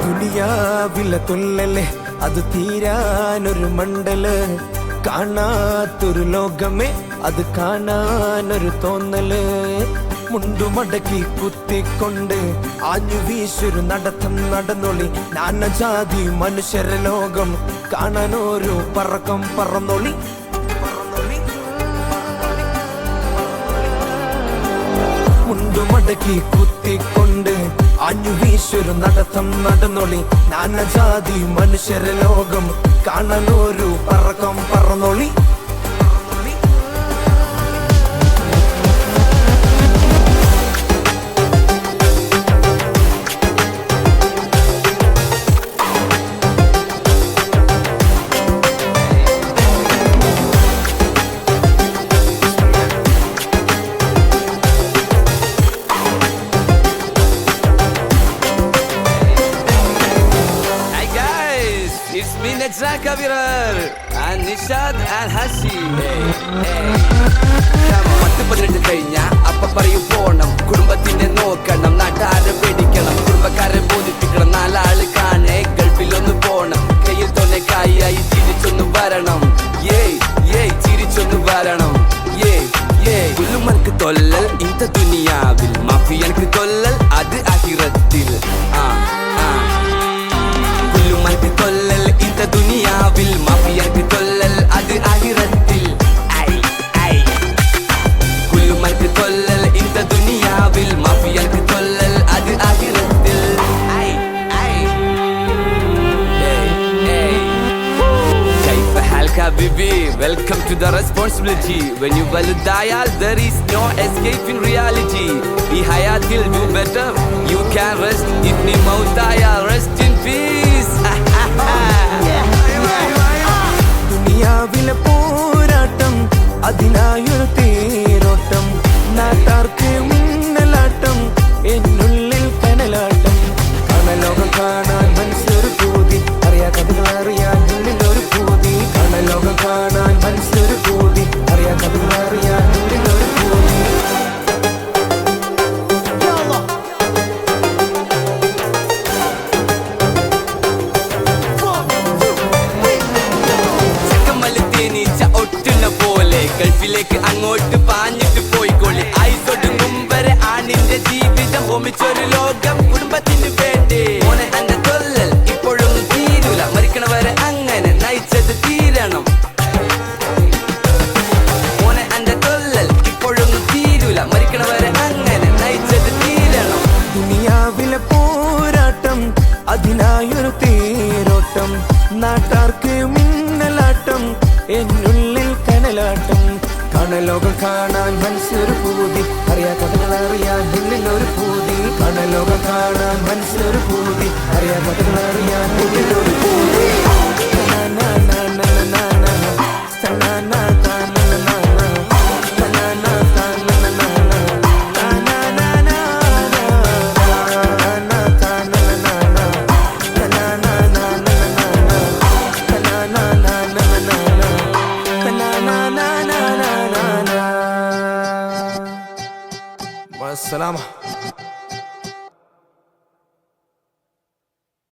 ദുനിയാവിലെ തുള്ളല് അത് തീരാനൊരു മണ്ടല്, കാണാത്തൊരു ലോകമേ അത് കാണാനൊരു തോന്നല്. മുണ്ടുമടക്കി കുത്തിക്കൊണ്ട് ആഞ്ഞു വീശൊരു നടത്തം നടന്നൊളി, നാനജാതി മനുഷ്യര ലോകം കാണാനൊരു പറക്കം പറന്നൊളി. മുണ്ടുമടക്കി കുത്തിക്കൊണ്ട് ആഞ്ഞു വീശൊരു നടത്തം നടന്നൊളി, നാനജാതി മനുഷ്യര ലോകം കാണാനൊരു പറക്കം പറന്നൊളി. It's me Nejran Kavirar and Nishad and Hashi. പത്ത് പതിനെട്ട് കഴിഞ്ഞ അപ്പ പറയും പോണം, കുടുംബത്തിനെ നോക്കണം, നാട്ടാരെ പേടിക്കണം, കുടുംബക്കാരെ ബോധിപ്പിക്കണം, നാലാള് കാണേ ഗൾഫിലൊന്ന് പോണം, കയ്യിൽ തോന്നെ കായായി ചിരിച്ചൊന്ന് വരണം, ചിരിച്ചൊന്ന് വരണം. കുല്ലുമർക്ക് തൊല്ലൽ ഇന്ത ദുനിയാവിൽ, മാഫിയൻക്ക് തൊല്ലൽ അത് അഹിറത്തിൽ. കുല്ലുമർക്ക് തൊല്ലൽ ഇന്ത ദുനിയാവിൽ, മാഫിയൻക്ക് തൊല്ലൽ അത് അഹിറത്തിൽ. കുല്ലുമർക്ക് തൊല്ലൽ ഇന്ത ദുനിയാവിൽ, മാഫിയൻക്ക് തൊല്ലൽ അത് അഹിറത്തിൽ. Habibi, welcome to the responsibility. When you valudayal, there is no escaping reality. Ee hayatil do better, you can rest. If ni mautaya, rest in peace. ദുനിയാവിലെ പോരാട്ടം അതിനായൊരു തേരോട്ടം, നാട്ടാർക്ക് മിന്നലാട്ടം എന്നുള്ളിൽ കനലാട്ടം. കനലോകം കാണാൻ മനസ്സൊരു പൂതി, അറിയാ കഥകൾ അറിയാൻ ഉള്ളിലൊരു പൂതി. കനലോകം കാണാൻ മനസ്സൊരു പൂതി, അറിയാ കഥകൾ അറിയാൻ ഉള്ളിലൊരു പൂതി. ഒട്ടുന്ന പോലെ ഗൾഫിലേക്ക് അങ്ങോട്ട് പാഞ്ഞിട്ട് പോയിക്കോളി. ഐസൊടുങ്ങും വരെ ആണിന്റെ ജീവിതം ഹോമിച്ചൊരു ലോകം കുടുംബത്തിന് വേണ്ടേ. മോനെ അന്റെ തൊല്ലൽ ഇപ്പോഴൊന്നും തീരൂല, മരിക്കണവരെ അങ്ങനെ നയിച്ചത് തീരണം. മോനെ അന്റെ തൊല്ലൽ ഇപ്പോഴൊന്നും തീരൂല, മരിക്കണവരെ അങ്ങനെ നയിച്ചത് തീരണം. ദുനിയാവിലെ പോരാട്ടം അതിനായൊരു തേരോട്ടം, നാട്ടാർക്ക് മിന്നലാട്ടം എന്നുള്ളിൽ കനലാട്ടം. കണലോകം കാണാൻ മനസ്സൊരു പൂതി, അറിയാ കഥകൾ അറിയാൻ ഉള്ളിലൊരു പൂതി. കണലോകം കാണാൻ മനസ്സൊരു പൂതി, അറിയാ കഥകൾ അറിയാൻ ഉള്ളിലൊരു പൂതി. السلامة.